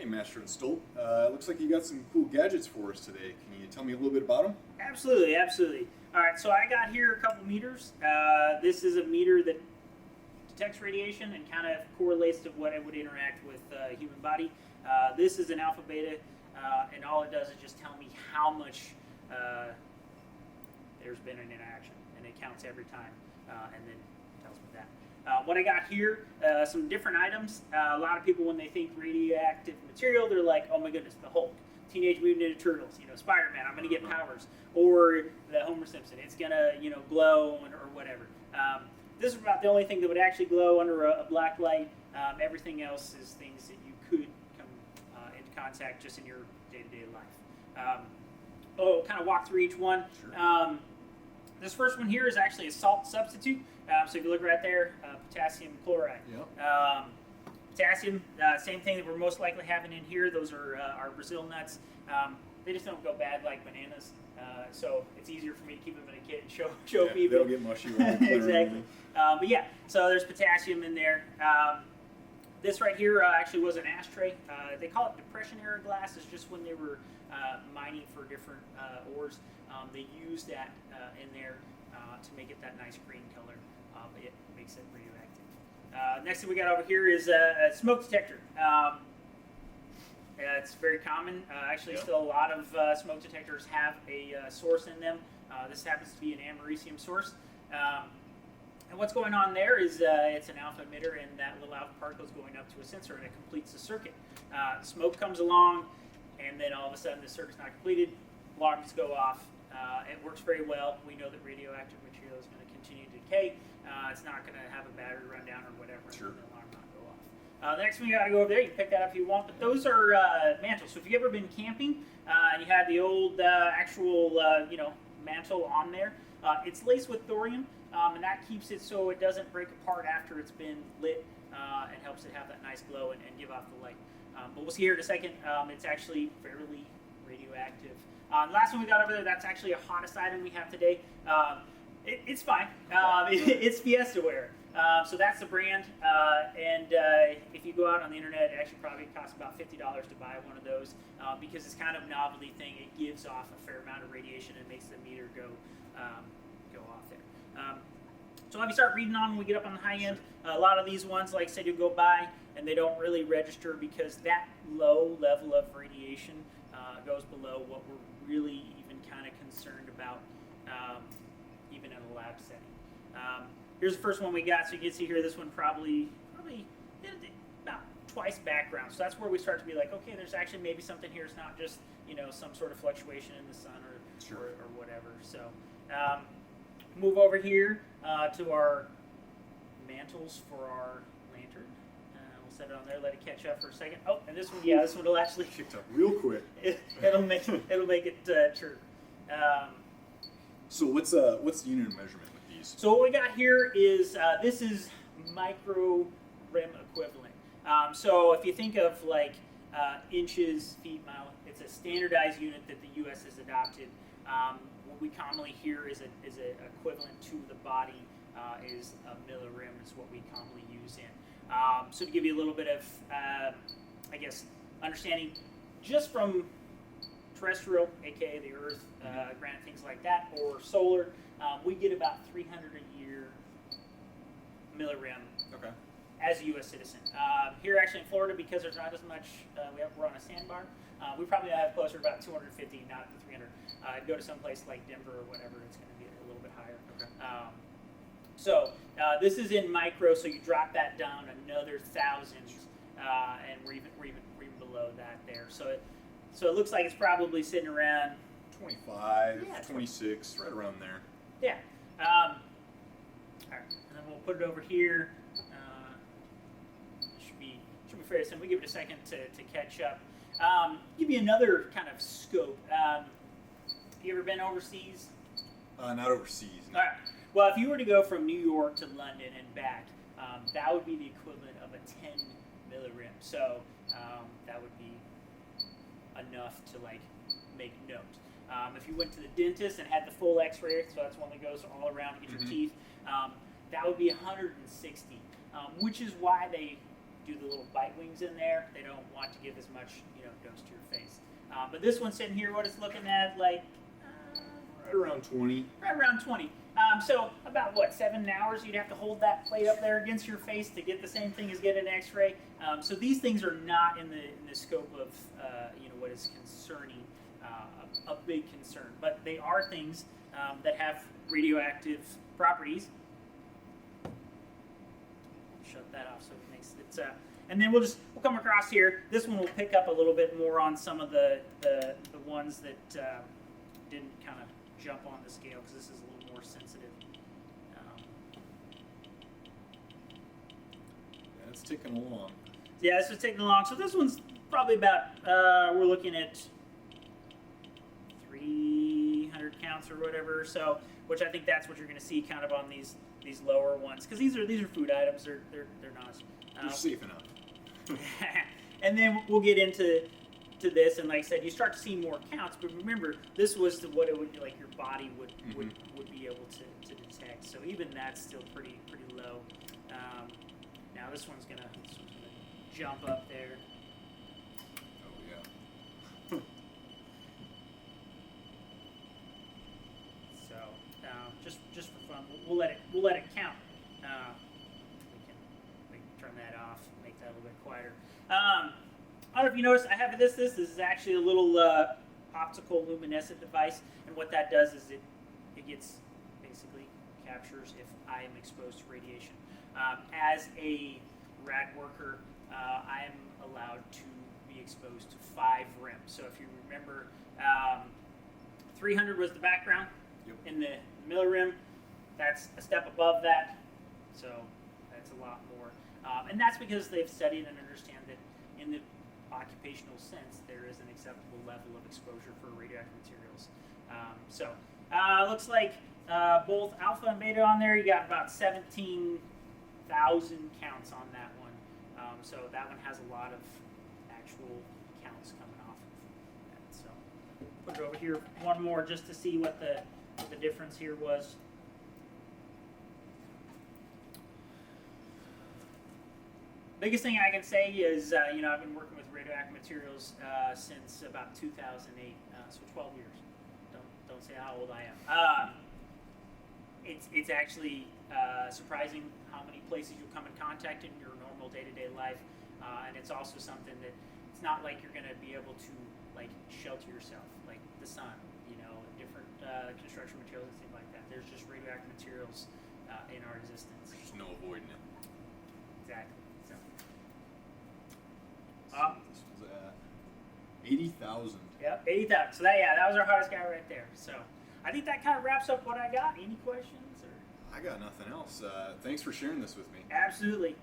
Hey, Master and Stolt. Looks like you got some cool gadgets for us today. Can you tell me a little bit about them? Absolutely, absolutely. All right, so I got here a couple meters. This is a meter that detects radiation and kind of correlates to what it would interact with the human body. This is an alpha beta, and all it does is just tell me how much there's been an interaction, and it counts every time, and then tells me that. What I got here, some different items. A lot of people, when they think radioactive material, they're like, "Oh my goodness, the Hulk, Teenage Mutant Ninja Turtles, Spider-Man. I'm gonna get powers," or the Homer Simpson. It's gonna, glow or whatever. This is about the only thing that would actually glow under a black light. Everything else is things that you could come into contact just in your day-to-day life. Kind of walk through each one. Sure. This first one here is actually a salt substitute. So if you look right there, potassium chloride. Yep. Potassium, same thing that we're most likely having in here. Those are our Brazil nuts. They just don't go bad like bananas. So it's easier for me to keep them in a kit and show Yeah, people. they'll get mushy. When they Exactly. But yeah, so there's potassium in there. This right here actually was an ashtray. They call it depression era glass. It's just when they were mining for different ores. They used that in there to make it that nice green color. It makes it radioactive. Next thing we got over here is a smoke detector. It's very common. Actually, Yep. still a lot of smoke detectors have a source in them. This happens to be an americium source. And what's going on there is it's an alpha emitter, and that little alpha particle is going up to a sensor, and it completes the circuit. Smoke comes along, and then all of a sudden the circuit's not completed. Alarms go off. It works very well. We know that radioactive material is going to continue to decay. It's not going to have a battery run down or whatever, Sure. and the alarm not go off. The next one you got to go over there. You can pick that up if you want, but those are mantles. So if you've ever been camping and you had the old actual mantle on there, it's laced with thorium. And that keeps it so it doesn't break apart after it's been lit and helps it have that nice glow and give off the light. But we'll see here in a second. It's actually fairly radioactive. The last one we got over there, that's actually a hottest item we have today. It's fine. It's Fiestaware. So that's the brand. And if you go out on the internet, it actually probably costs about $50 to buy one of those because it's kind of a novelty thing. It gives off a fair amount of radiation and makes the meter go off there. So if you start reading on when we get up on the high end, a lot of these ones, like I said, you go by and they don't really register because that low level of radiation goes below what we're really even kind of concerned about, even in a lab setting. Here's the first one we got. So you can see here, this one probably about twice background. So that's where we start to be like, okay, there's actually maybe something here. It's not just some sort of fluctuation in the sun or whatever. So. Move over here to our mantles for our lantern. We'll set it on there, let it catch up for a second. Oh, and this one will actually Kicked up real quick. it'll make it true. So what's the unit of measurement with these? So what we got here is this is micro rem equivalent. So if you think of like inches, feet, mile, it's a standardized unit that the U.S. has adopted. What we commonly hear is a equivalent to the body is a millirem is what we commonly use in. So to give you a little bit of, understanding, just from terrestrial, aka the Earth, granite, things like that, or solar, we get about 300 a year millirem. Okay. As a U.S. citizen. Here actually in Florida, because there's not as much, we're on a sandbar, we probably have closer to about 250, not the 300. Go to some place like Denver or whatever, it's going to be a little bit higher. Okay. So this is in micro, so you drop that down another 1,000, and we're even below that there. So it looks like it's probably sitting around 25, Yeah, 26, right around there. yeah. All right, and then we'll put it over here. Should be fairly simple. We give it a second to catch up. Give you another kind of scope. You ever been overseas? Not overseas. All right. Well, if you were to go from New York to London and back, that would be the equivalent of a 10 millirem. So that would be enough to make note. If you went to the dentist and had the full X-ray, so that's one that goes all around to get your teeth, that would be 160, which is why they do the little bite wings in there. They don't want to give as much, dose to your face. But this one sitting here, what it's looking at, like Right around 20. right around 20. So about 7 hours you'd have to hold that plate up there against your face to get the same thing as get an X-ray. So these things are not in the scope of what is concerning, a big concern, but they are things that have radioactive properties. Shut that off so it makes it. And then we'll come across here. This one will pick up a little bit more on some of the ones that didn't kind of jump on the scale because this is a little more sensitive. Yeah, it's ticking along. Yeah, this is taking along. So this one's probably about we're looking at 300 counts or whatever. So, which I think that's what you're going to see kind of on these lower ones because these are food items. They're not. You're safe enough. And then we'll get into this, and like I said, you start to see more counts. But remember, this was what it would like your body would be able to detect. So even that's still pretty low. Now this one's gonna jump up there. Oh yeah. So just for fun, we'll let it count. We can turn that off, make that a little bit quieter. I don't know if you noticed, I have this. This is actually a little optical luminescent device, and what that does is it gets basically captures if I am exposed to radiation. As a rad worker, I am allowed to be exposed to 5 REM. So if you remember, 300 was the background. Yep. In the millirim, that's a step above that. So that's a lot more. And that's because they've studied and understand that in the occupational sense, there is an acceptable level of exposure for radioactive materials. Looks like both alpha and beta on there, you got about 17,000 counts on that one. So that one has a lot of actual counts coming off of that. So put it over here one more just to see what the difference here was. Biggest thing I can say is, I've been working with radioactive materials since about 2008, so 12 years. Don't say how old I am. It's actually surprising how many places you come in contact in your normal day-to-day life, and it's also something that it's not like you're going to be able to shelter yourself, like the sun, different construction materials and things like that. There's just radioactive materials in our existence. There's just no avoiding it. Exactly. This was at 80,000. Yep, 80,000. So that was our hottest guy right there. So I think that kind of wraps up what I got. Any questions? Or? I got nothing else. Thanks for sharing this with me. Absolutely.